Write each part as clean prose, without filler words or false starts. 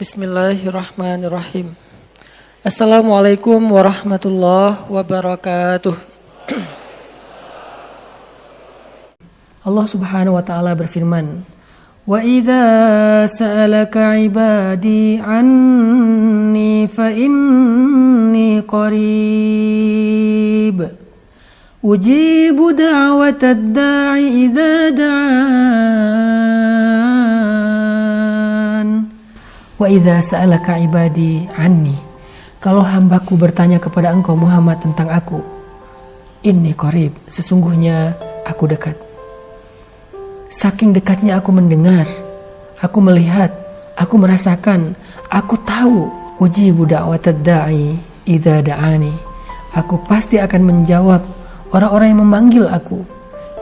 Bismillahirrahmanirrahim. Assalamualaikum warahmatullahi wabarakatuh. Allah Subhanahu wa taala berfirman, "Wa idza sa'alaka 'ibadi 'anni fa inni qarib. Ujibu da'watad da'i idza da'an." Wa idza sa'alaka 'ibadi 'anni. Kalau hambaku bertanya kepada engkau Muhammad tentang aku, inni qarib, sesungguhnya aku dekat. Saking dekatnya aku mendengar, aku melihat, aku merasakan, aku tahu. Ujibu da'watad da'i idza da'ani. Aku pasti akan menjawab orang-orang yang memanggil aku.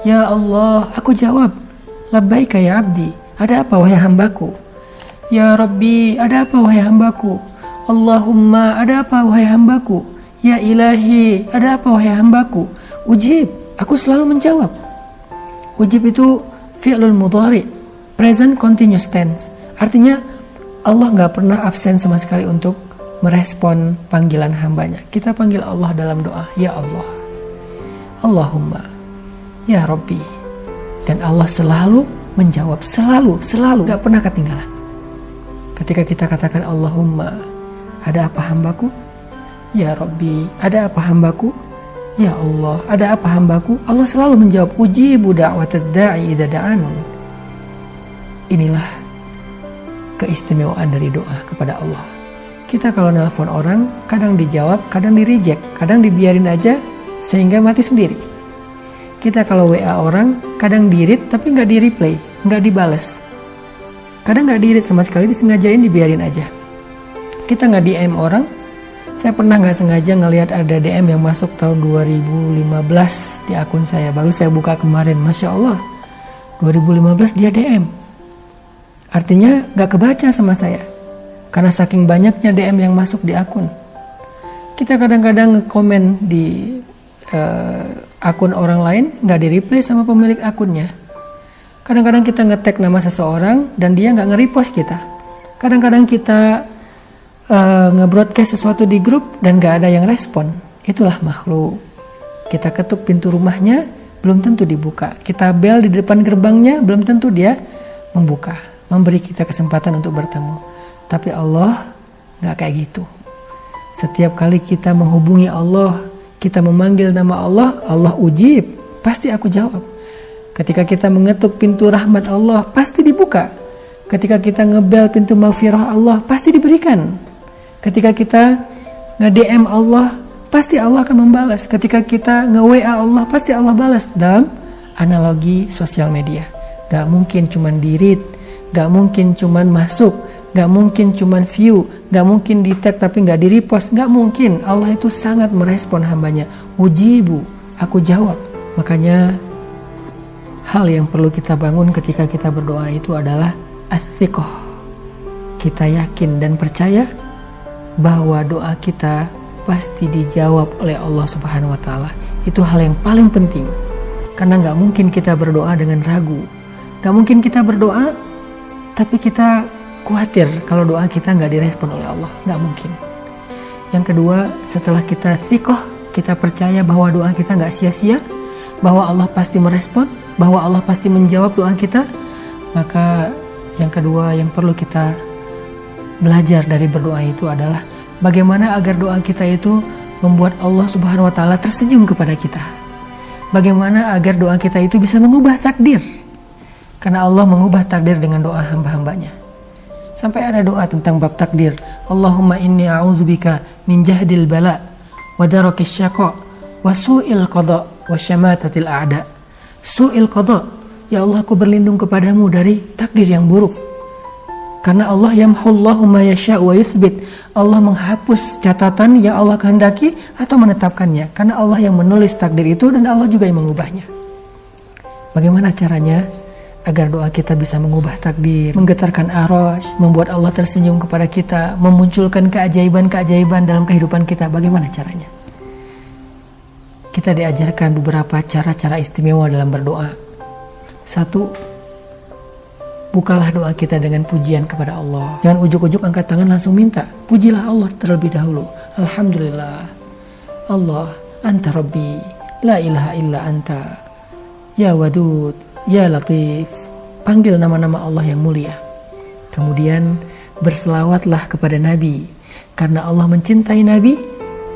Ya Allah, aku jawab, labbaika ya abdi. Ada apa wahai hambaku? Ya Rabbi, ada apa wahai hambaku? Allahumma, ada apa wahai hambaku? Ya Ilahi, ada apa wahai hambaku? Ujib, aku selalu menjawab. Ujib itu fi'lul mudhari, present continuous tense. Artinya Allah gak pernah absen sama sekali untuk merespon panggilan hambanya. Kita panggil Allah dalam doa, ya Allah, Allahumma, ya Rabbi. Dan Allah selalu menjawab, selalu, gak pernah ketinggalan. Ketika kita katakan Allahumma, ada apa hambaku? Ya Rabbi, ada apa hambaku? Ya Allah, ada apa hambaku? Allah selalu menjawab, ujibu da'watad da'i idza da'an. Inilah keistimewaan dari doa kepada Allah. Kita kalau nelpon orang, kadang dijawab, kadang di reject, kadang dibiarin aja sehingga mati sendiri. Kita kalau WA orang, kadang di-read tapi nggak di-reply, nggak dibales. Kadang nggak di-read sama sekali, disengajain dibiarin aja. Kita nggak DM orang. Saya pernah nggak sengaja ngelihat ada DM yang masuk tahun 2015 di akun saya. Baru saya buka kemarin, Masya Allah, 2015 dia DM. Artinya nggak kebaca sama saya, karena saking banyaknya DM yang masuk di akun. Kita kadang-kadang nge-komen di akun orang lain, nggak di-reply sama pemilik akunnya. Kadang-kadang kita nge-tag nama seseorang dan dia nggak nge-repost kita. Kadang-kadang kita nge-broadcast sesuatu di grup dan gak ada yang respon. Itulah makhluk. Kita ketuk pintu rumahnya, belum tentu dibuka. Kita bel di depan gerbangnya, belum tentu dia membuka, memberi kita kesempatan untuk bertemu. Tapi Allah gak kayak gitu. Setiap kali kita menghubungi Allah, kita memanggil nama Allah, Allah ujib, pasti aku jawab. Ketika kita mengetuk pintu rahmat Allah, pasti dibuka. Ketika kita ngebel pintu maghfirah Allah, pasti diberikan. Ketika kita nge-DM Allah, pasti Allah akan membalas. Ketika kita nge-WA Allah, pasti Allah balas. Dalam analogi sosial media, gak mungkin cuman di-read, gak mungkin cuman masuk, gak mungkin cuman view, gak mungkin di-tag tapi gak di-repost, gak mungkin. Allah itu sangat merespon hambanya. Ujibu, aku jawab. Makanya hal yang perlu kita bangun ketika kita berdoa itu adalah ats-thiqah. Kita yakin dan percaya bahwa doa kita pasti dijawab oleh Allah Subhanahu wa taala. Itu hal yang paling penting. Karena gak mungkin kita berdoa dengan ragu. Gak mungkin kita berdoa tapi kita khawatir kalau doa kita gak direspon oleh Allah. Gak mungkin. Yang kedua, setelah kita thiqah, kita percaya bahwa doa kita gak sia-sia, bahwa Allah pasti merespon, bahwa Allah pasti menjawab doa kita, maka yang kedua yang perlu kita belajar dari berdoa itu adalah bagaimana agar doa kita itu membuat Allah Subhanahu wa taala tersenyum kepada kita. Bagaimana agar doa kita itu bisa mengubah takdir. Karena Allah mengubah takdir dengan doa hamba-hambanya. Sampai ada doa tentang bab takdir. Allahumma inni a'udzubika min jahdil bala wa darakis syaqa wa su'il qada wa syamatatil a'da. Su'il qada, ya Allah, aku berlindung kepadamu dari takdir yang buruk. Karena Allah yamhullahu ma yasha' wa yuthbit. Allah menghapus catatan yang Allah kehendaki atau menetapkannya. Karena Allah yang menulis takdir itu dan Allah juga yang mengubahnya. Bagaimana caranya agar doa kita bisa mengubah takdir, menggetarkan arasy, membuat Allah tersenyum kepada kita, memunculkan keajaiban-keajaiban dalam kehidupan kita? Bagaimana caranya? Kita diajarkan beberapa cara-cara istimewa dalam berdoa. 1, bukalah doa kita dengan pujian kepada Allah. Jangan ujuk-ujuk angkat tangan langsung minta. Pujilah Allah terlebih dahulu. Alhamdulillah. Allah, anta Rabbi, la ilaha illa anta. Ya Wadud, ya Latif. Panggil nama-nama Allah yang mulia. Kemudian berselawatlah kepada Nabi. Karena Allah mencintai Nabi,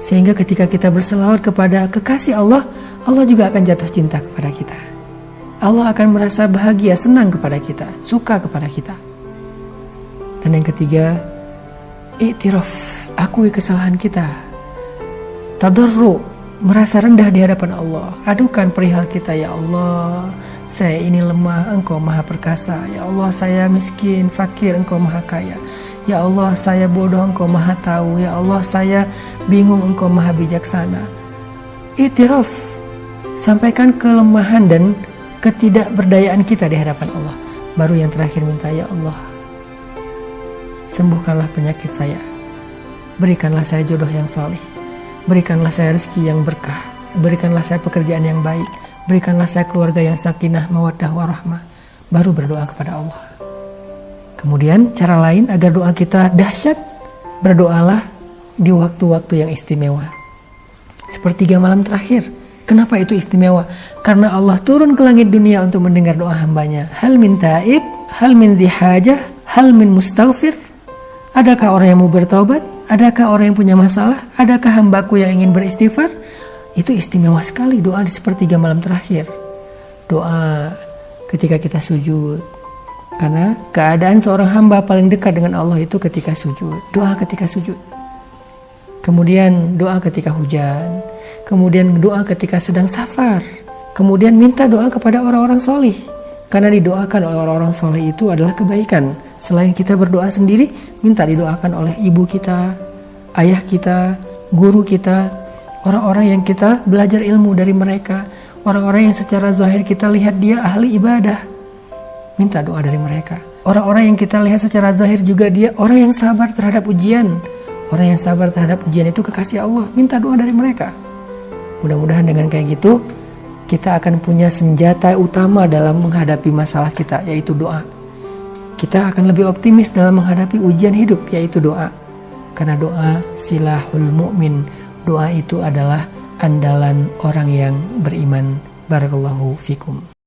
sehingga ketika kita berselawat kepada kekasih Allah, Allah juga akan jatuh cinta kepada kita. Allah akan merasa bahagia, senang kepada kita, suka kepada kita. Dan yang ketiga, iktiraf, akui kesalahan kita. Tadarru, merasa rendah di hadapan Allah. Adukan perihal kita, ya Allah, saya ini lemah, Engkau maha perkasa. Ya Allah, saya miskin, fakir, Engkau maha kaya. Ya Allah, saya bodoh, Engkau maha tahu. Ya Allah, saya bingung, Engkau maha bijaksana. Iktiraf, sampaikan kelemahan dan ketidakberdayaan kita di hadapan Allah. Baru yang terakhir minta, ya Allah, sembuhkanlah penyakit saya. Berikanlah saya jodoh yang soleh. Berikanlah saya rezeki yang berkah. Berikanlah saya pekerjaan yang baik. Berikanlah saya keluarga yang sakinah, mawaddah, warahmah. Baru berdoa kepada Allah. Kemudian cara lain agar doa kita dahsyat, berdoalah di waktu-waktu yang istimewa. Sepertiga malam terakhir. Kenapa itu istimewa? Karena Allah turun ke langit dunia untuk mendengar doa hambanya. Hal min taib, hal min zihajah, hal min mustaghfir. Adakah orang yang mau bertobat? Adakah orang yang punya masalah? Adakah hambaku yang ingin beristighfar? Itu istimewa sekali doa di sepertiga malam terakhir. Doa ketika kita sujud. Karena keadaan seorang hamba paling dekat dengan Allah itu ketika sujud. Doa ketika sujud. Kemudian doa ketika hujan. Kemudian doa ketika sedang safar. Kemudian minta doa kepada orang-orang soleh. Karena didoakan oleh orang-orang soleh itu adalah kebaikan. Selain kita berdoa sendiri, minta didoakan oleh ibu kita, ayah kita, guru kita, orang-orang yang kita belajar ilmu dari mereka, orang-orang yang secara zahir kita lihat dia ahli ibadah. Minta doa dari mereka. Orang-orang yang kita lihat secara zahir juga dia orang yang sabar terhadap ujian. Orang yang sabar terhadap ujian itu kekasih Allah. Minta doa dari mereka. Mudah-mudahan dengan kayak gitu, kita akan punya senjata utama dalam menghadapi masalah kita, yaitu doa. Kita akan lebih optimis dalam menghadapi ujian hidup, yaitu doa. Karena doa silahul mu'min. Doa itu adalah andalan orang yang beriman. Barakallahu fikum.